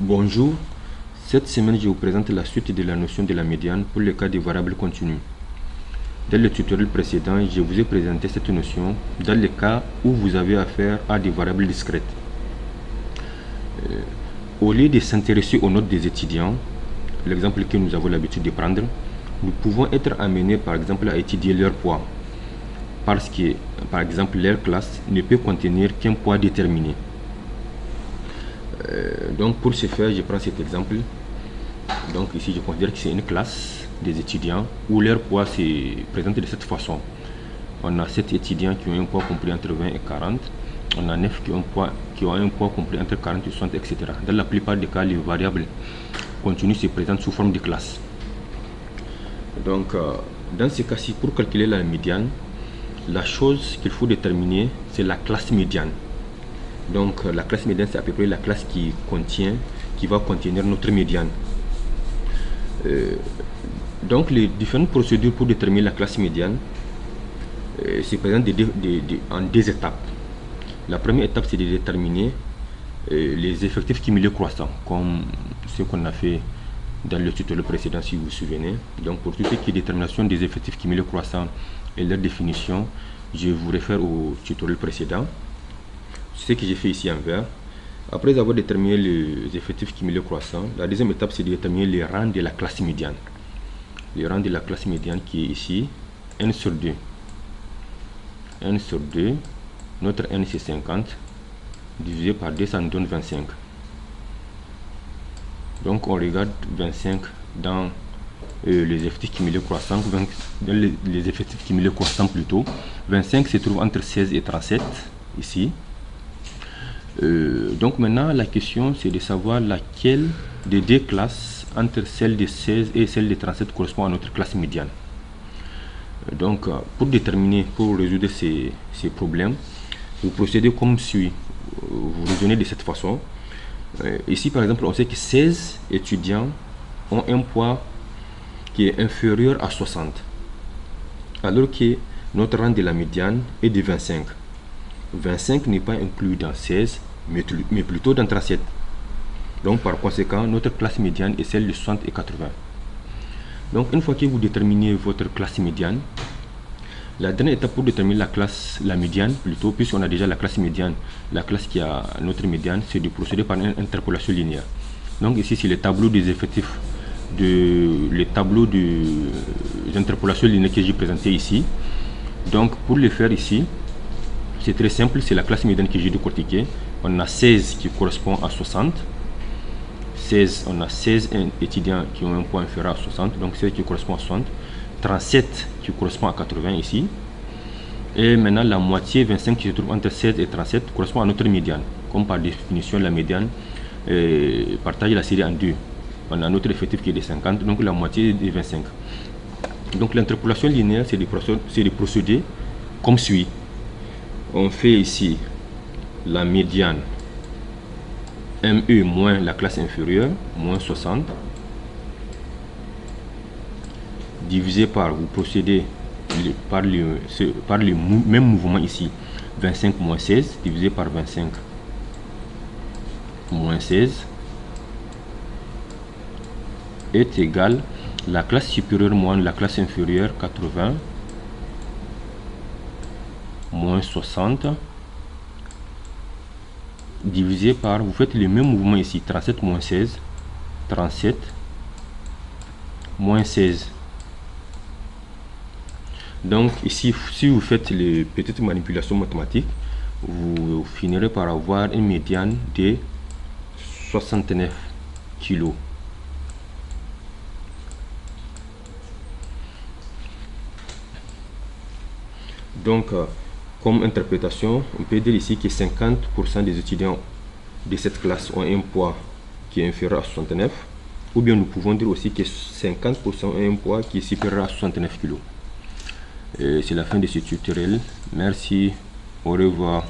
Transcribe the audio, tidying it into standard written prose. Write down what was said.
Bonjour, cette semaine je vous présente la suite de la notion de la médiane pour le cas des variables continues. Dans le tutoriel précédent, je vous ai présenté cette notion dans le cas où vous avez affaire à des variables discrètes. Au lieu de s'intéresser aux notes des étudiants, l'exemple que nous avons l'habitude de prendre, nous pouvons être amenés par exemple à étudier leur poids, parce que par exemple leur classe ne peut contenir qu'un poids déterminé. Donc pour ce faire, je prends cet exemple. Donc ici je considère que c'est une classe des étudiants où leur poids se présente de cette façon. On a 7 étudiants qui ont un poids compris entre 20 et 40. On a 9 qui ont un poids compris entre 40 et 60, etc. Dans la plupart des cas, les variables continues se présentent sous forme de classe. Donc dans ce cas-ci, pour calculer la médiane, la chose qu'il faut déterminer, c'est la classe médiane. Donc la classe médiane, c'est à peu près la classe qui va contenir notre médiane. Donc les différentes procédures pour déterminer la classe médiane se présentent en deux étapes. La première étape, c'est de déterminer les effectifs cumulés croissants, comme ce qu'on a fait dans le tutoriel précédent, si vous vous souvenez. Donc pour tout ce qui est détermination des effectifs cumulés croissants et leur définition, je vous réfère au tutoriel précédent. Ce que j'ai fait ici en vert. Après avoir déterminé les effectifs cumulés croissants, la deuxième étape, c'est de déterminer les rangs de la classe médiane. Le rang de la classe médiane qui est ici, n sur 2. n sur 2, notre n c'est 50, divisé par 2, ça nous donne 25. Donc on regarde 25 dans les effectifs cumulés croissants, dans les effectifs cumulés croissants plutôt. 25 se trouve entre 16 et 37, ici. Donc maintenant la question c'est de savoir laquelle des deux classes entre celle de 16 et celle de 37 correspond à notre classe médiane. Donc pour résoudre ces problèmes, vous procédez comme suit. Vous raisonnez de cette façon. Ici par exemple, on sait que 16 étudiants ont un poids qui est inférieur à 60, alors que notre rang de la médiane est de 25. 25 n'est pas inclus dans 16, mais plutôt dans 37. Donc par conséquent, notre classe médiane est celle de 60 et 80. Donc une fois que vous déterminez votre classe médiane, la dernière étape pour déterminer la médiane, plutôt, puisqu'on a déjà la classe médiane, la classe qui a notre médiane, c'est de procéder par une interpolation linéaire. Donc ici, c'est le tableau des effectifs, le tableau des interpolations linéaires que j'ai présenté ici. Donc pour le faire ici, c'est très simple, c'est la classe médiane que j'ai décortiquée. On a 16 qui correspond à 60. On a 16 étudiants qui ont un poids inférieur à 60, donc 16 qui correspond à 60. 37 qui correspond à 80 ici. Et maintenant la moitié, 25 qui se trouve entre 16 et 37, correspond à notre médiane. Comme par définition, la médiane partage la série en deux. On a notre effectif qui est de 50, donc la moitié est de 25. Donc l'interpolation linéaire, c'est de procéder comme suit. On fait ici la médiane ME moins la classe inférieure, moins 60, divisé par, vous procédez par le même mouvement ici, 25 moins 16, divisé par 25 moins 16, est égal la classe supérieure moins la classe inférieure, 80, moins 60, divisé par, vous faites le même mouvement ici, 37 moins 16, 37 moins 16. Donc ici, si vous faites les petites manipulations mathématiques, vous finirez par avoir une médiane de 69 kg. Donc comme interprétation, on peut dire ici que 50% des étudiants de cette classe ont un poids qui est inférieur à 69, ou bien nous pouvons dire aussi que 50% ont un poids qui est supérieur à 69 kg. C'est la fin de ce tutoriel. Merci, au revoir.